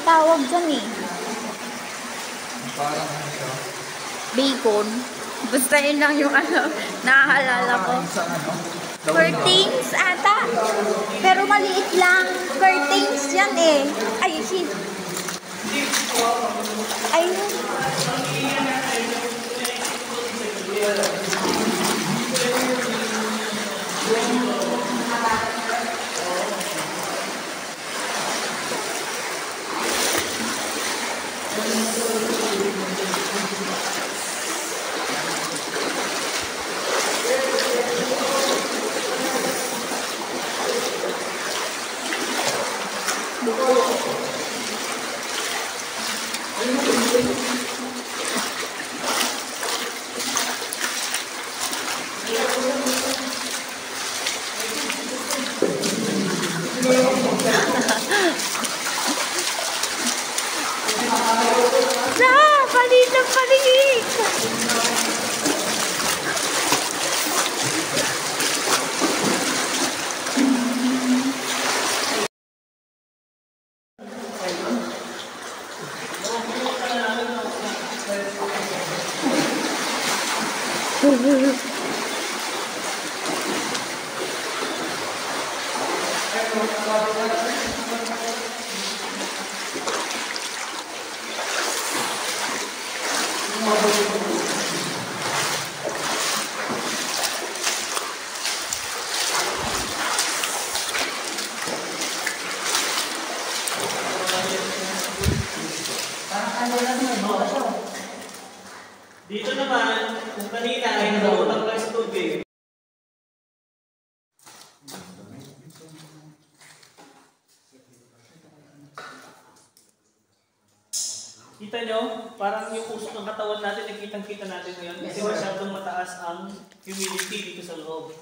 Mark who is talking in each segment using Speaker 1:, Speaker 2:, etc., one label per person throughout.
Speaker 1: tawag dyan eh.
Speaker 2: Parang ano?
Speaker 1: Bacon. Basta yun lang yung ano, naaalala ko. Curtains ata. Pero maliit lang. Curtains yan eh. Ay, shit. Ay, palit ng palit!
Speaker 3: Dito naman, kung kanina ay nakutang lang sa tubig. Kita nyo, parang yung usok ng katawan natin, nakitang-kita natin ngayon kasi masyadong mataas ang humidity dito sa loob.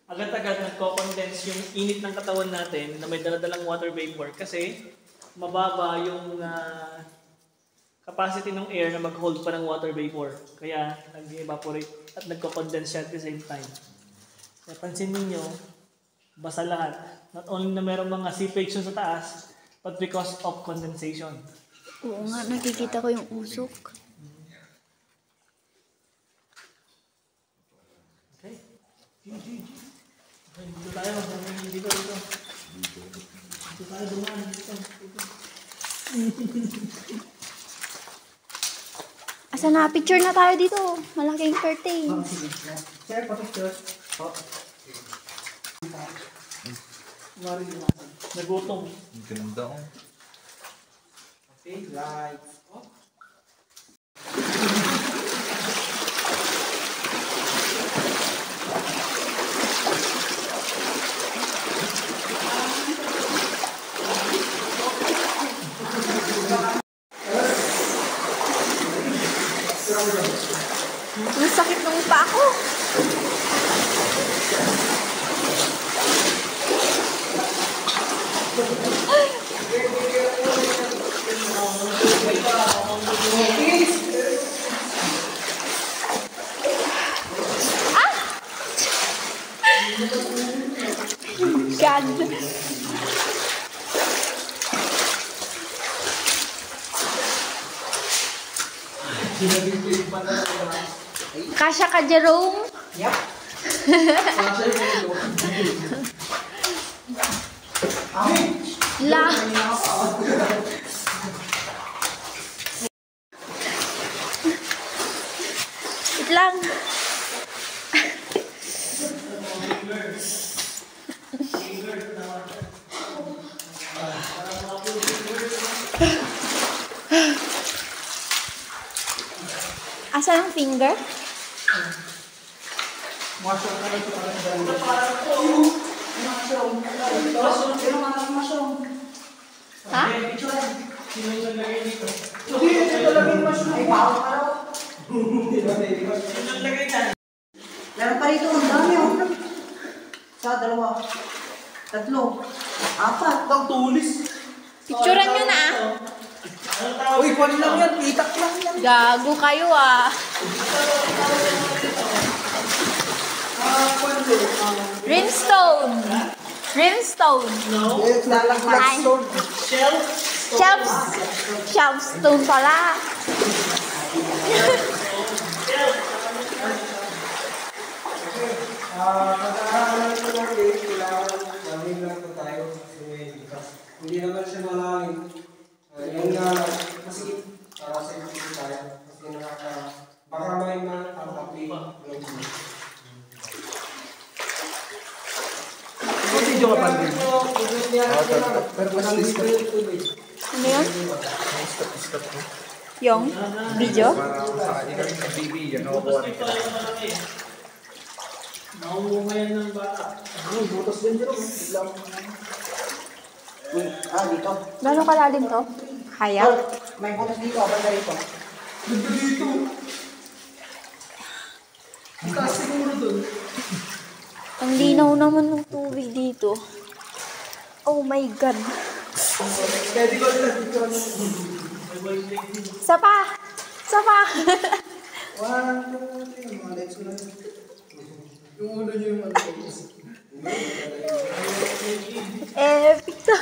Speaker 3: Agad-agad nagko-condense yung init ng katawan natin na may daladalang water vapor kasi mababa yung capacity ng air na mag-hold pa ng water vapor. Kaya nag-evaporate at nagko-condense siya at the same time. Kaya pansin ninyo, basa lahat. Not only na mayroong mga seepage sa taas, but because of condensation.
Speaker 1: Oo nga, nakikita ko yung usok.
Speaker 3: Okay. Dito tayo. Dito. Dito tayo dumaan. Dito.
Speaker 1: Asa na? Picture na tayo dito. Malaking curtain.
Speaker 3: Sir, pa-picture. Nagutom.
Speaker 2: Ang ganda ko.
Speaker 3: Okay, lights.
Speaker 1: Ang sakit ng pa ako. God. Kasya ka, Jerome?
Speaker 3: Yep.
Speaker 1: La. Wait lang. Asan ang finger? Ha?
Speaker 4: Meron pa rito, ang dami oh. Sa dalawa. Tatlo. Apat.
Speaker 3: Ang tulis.
Speaker 1: Picturean nyo na.
Speaker 4: Uy, kwan lang yan. Itak lang yan.
Speaker 1: Gago kayo ah. Rimstone. Rimstone.
Speaker 3: No.
Speaker 4: Lalaglag
Speaker 1: Ay.
Speaker 4: sword.
Speaker 3: Shell.
Speaker 1: Shelf stone pala.
Speaker 2: Pagkakaroon ko ng date, kailangan gawin lang ito tayo kasi may bigas. Hindi naman siya malangin. Yun nga, kasi para sa ito tayo. Kasi baka may makakapi.
Speaker 5: Video ka pa rin.
Speaker 1: Ano yun? Yung video?
Speaker 3: Butas dito ay malaki. Nauunga yan ng bata.
Speaker 5: Butas din dito.
Speaker 4: Dito.
Speaker 1: Gano'ng kalalim to? Kaya?
Speaker 4: May butas dito, banda rito.
Speaker 5: Dito. Ang taas siguro dun.
Speaker 1: Ang linaw naman ng tubig dito. Oh my God.
Speaker 5: Kaya di ko dito.
Speaker 1: Sapa! Sapa!
Speaker 5: One, two, three. Mga legs ko lang. Yung ulo nyo yung ano.
Speaker 1: Epic to.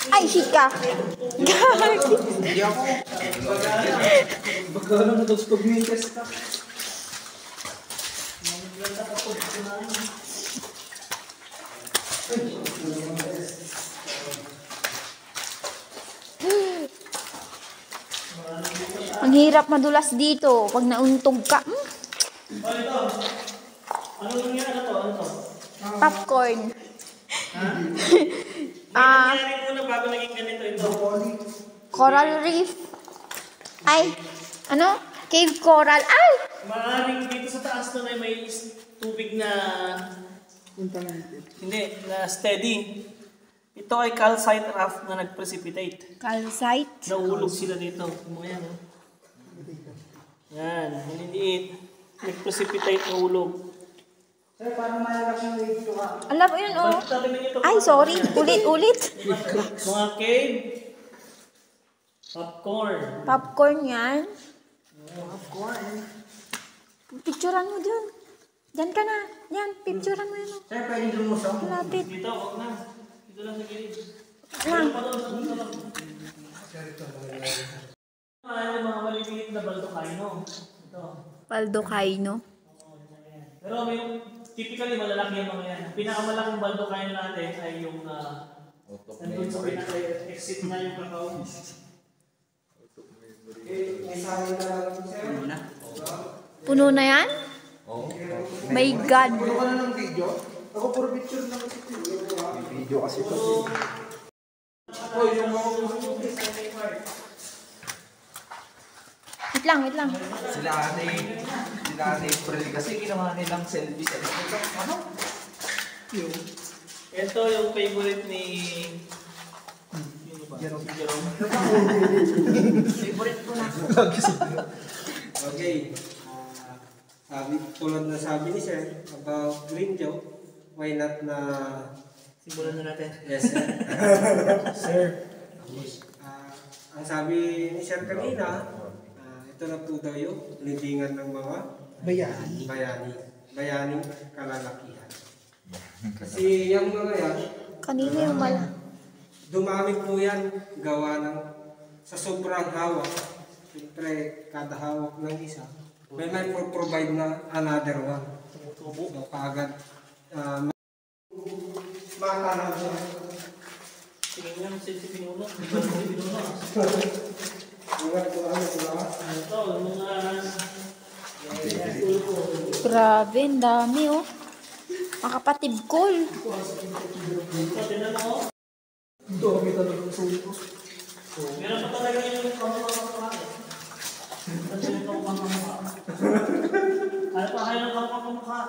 Speaker 1: Ay, shit ka.
Speaker 5: Hindi ako. Baka lang natugtog niya yung test ka.
Speaker 1: Ang hirap madulas dito pag nauntog ka.
Speaker 3: Ito. Ano nangyari na to? Ano to?
Speaker 1: Popcorn.
Speaker 3: Nangyari muna bago naging ganito ito.
Speaker 1: Coral reef. Ay, ano? Cave coral. Ay!
Speaker 3: Maaaring dito sa taas na may tubig na hindi, na steady. Ito ay calcite raft na nag-precipitate.
Speaker 1: Calcite.
Speaker 3: Nauulog sila dito. Mga yan, oh. Yan, maliliit. Nag-precipitate, naulog.
Speaker 4: Sir, paano malakas yung dito ka?
Speaker 1: Alam mo yun, oh.
Speaker 3: Sabi ninyo ito,
Speaker 1: Ay, sorry. Ulit-ulit.
Speaker 3: mga cave, popcorn.
Speaker 1: Popcorn yan. Picturean mo dyan. Diyan ka na. Yan, picturean mo yun. oh.
Speaker 4: Sir, pwede lumusong?
Speaker 1: Lapit.
Speaker 3: Dito, wag na. Dito lang sa gilid.
Speaker 1: Lang.
Speaker 3: Pa doon, sa doon lang. Yung mga maliliit na baldokaino. Ito.
Speaker 1: Baldokaino.
Speaker 3: Pero may typically malalaki yung mga yan. Ang pinakamalaking baldokaino natin ay yung nandun sa pinaka-exit na yung kakao.
Speaker 2: May sabi na lang, sir.
Speaker 1: Puno na yan? My God.
Speaker 5: Ano ka na ng video? Ako puro picture na kasi. Video kasi ito.
Speaker 3: Oh, yung mga
Speaker 1: Wait lang, wait lang.
Speaker 5: Sila ate April kasi ginawa nilang selfie sa ano?
Speaker 3: ito yung favorite ni Jerome.
Speaker 4: Favorite ko na.
Speaker 2: Okay. Tulad na sabi ni Sir about green joke, why not na
Speaker 3: Simulan na natin.
Speaker 2: yes sir.
Speaker 5: Sir.
Speaker 2: Ang sabi ni Sir kanina, ito na po daw yung libingan ng mga bayaning kalalakihan. Kasi yung mga yan,
Speaker 1: Kanina yung mala.
Speaker 2: dumami po yan gawa ng sa sobrang hawak. Siyempre, kada hawak ng isa, may provide na another one. So, kaagad, matanaw siya.
Speaker 3: Tingnan nyo ang si Pinuno. Di ba si Pinuno? Ito, yung mga...
Speaker 1: Grabe, ang dami oh. Makapatibkol.
Speaker 3: Ito, tinan mo.
Speaker 5: Ito, kita na ng sulo.
Speaker 3: Meron pa talaga yung kamukha. Ito yung kamukha. Ano pa kayo ng kamukha?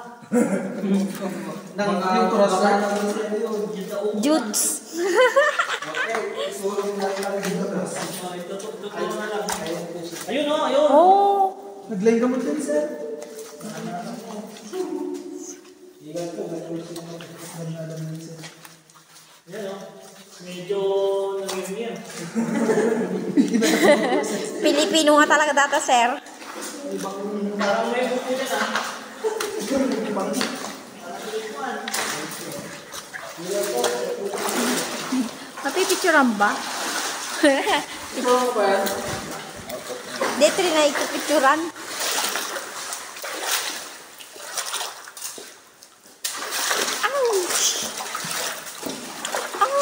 Speaker 5: Yung cross na.
Speaker 1: Jutes.
Speaker 3: Ayun o, ayun.
Speaker 1: Oh.
Speaker 5: Nag-line ka mo din, sir.
Speaker 3: Medyo nangyayari yan.
Speaker 1: Pilipino nga talaga data, sir.
Speaker 3: Parang may buko yan ah.
Speaker 1: Mapipicturan ba?
Speaker 2: Ito ba yan?
Speaker 1: Di, trinay ko picturan. Ouch! Ow!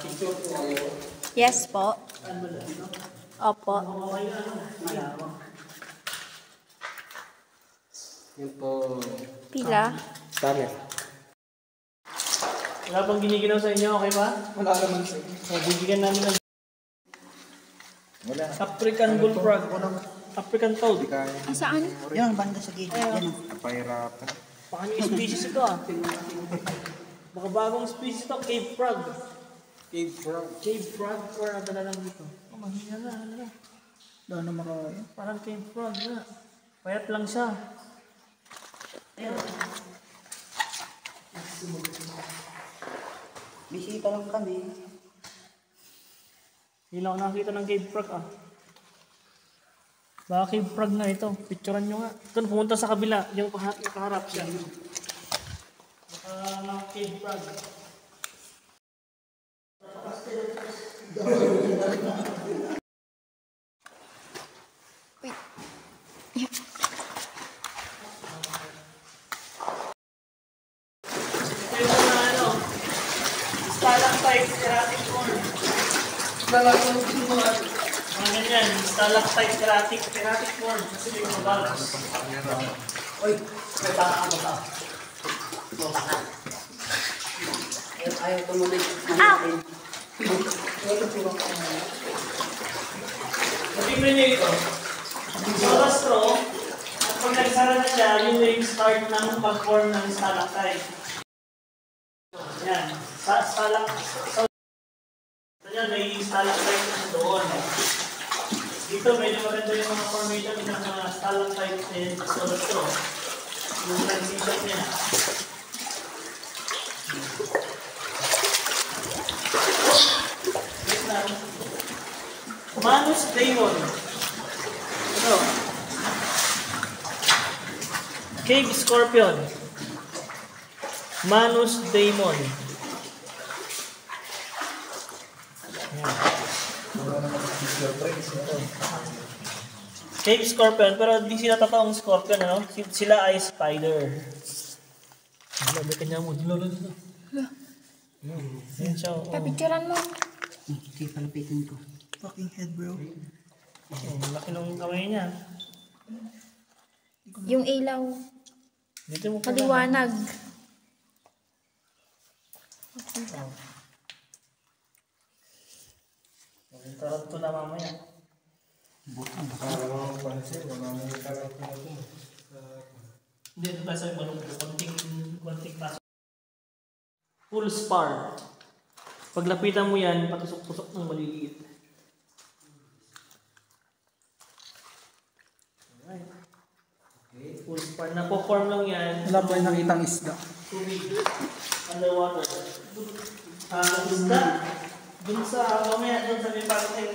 Speaker 2: Picture po kayo.
Speaker 1: Yes po. Opo.
Speaker 2: Yun po.
Speaker 1: Pila.
Speaker 2: Dami.
Speaker 3: Wala bang giniginaw sa inyo, okay ba?
Speaker 2: Wala naman sir.
Speaker 3: So, bibigyan namin ng African bullfrog. African toad.
Speaker 1: Saan?
Speaker 4: Yan ang banda sa gilid. Yan.
Speaker 3: Baka new species ito ah. Baka bagong species ito, cave frog.
Speaker 2: Cave frog.
Speaker 3: Cave frog or ano na lang dito. Oh, mahina na, ano na.
Speaker 5: Dahil na makakaya.
Speaker 3: Parang cave frog na. Payat lang siya.
Speaker 4: Bisita lang kami.
Speaker 3: Hindi lang ako nakakita ng cave frog ah. Baka cave frog na ito. Picturean nyo nga. Ito, pumunta sa kabila. Yung kaharap siya. Baka mga cave frog. Ito yung mga ano, stalactite, erratic form. Mga ganyan, stalactite, erratic form. Kasi may mga bugs.
Speaker 4: Uy, may baka ba ka? Ayaw tumuloy.
Speaker 3: Tingnan nyo ito. Sa straw, at pag nagsara na siya, yun yung start ng pag-form ng stalactite. Yan. Stalactite. Yan, may stalactite na doon. Dito, medyo maganda yung mga formation ng mga stalactite and straw. Yung transition niya. Manus Daemon. Ito. Cave Scorpion. Manus Daemon. Cave Scorpion, pero di sila totoong scorpion, ano? Sila ay spider. May kanya mo. Yan siya. oh.
Speaker 1: Papicturan mo.
Speaker 4: Sige, palapitin ko.
Speaker 5: Fucking head, bro.
Speaker 3: Oh, laki ng kamay niya.
Speaker 1: Yung ilaw.
Speaker 3: Dito mo pa
Speaker 1: Maliwanag.
Speaker 3: Tarantula mamaya. Hindi, ito tayo sa malungkot. Konting pasok. Full spar. Paglapitan mo yan, patusok-tusok ng maliliit. Alright. Full spar. Napo-form lang yan.
Speaker 5: Wala pa yung nakitang isda.
Speaker 3: Tubig. Underwater. Isda. Dun sa, mamaya dun sa may parting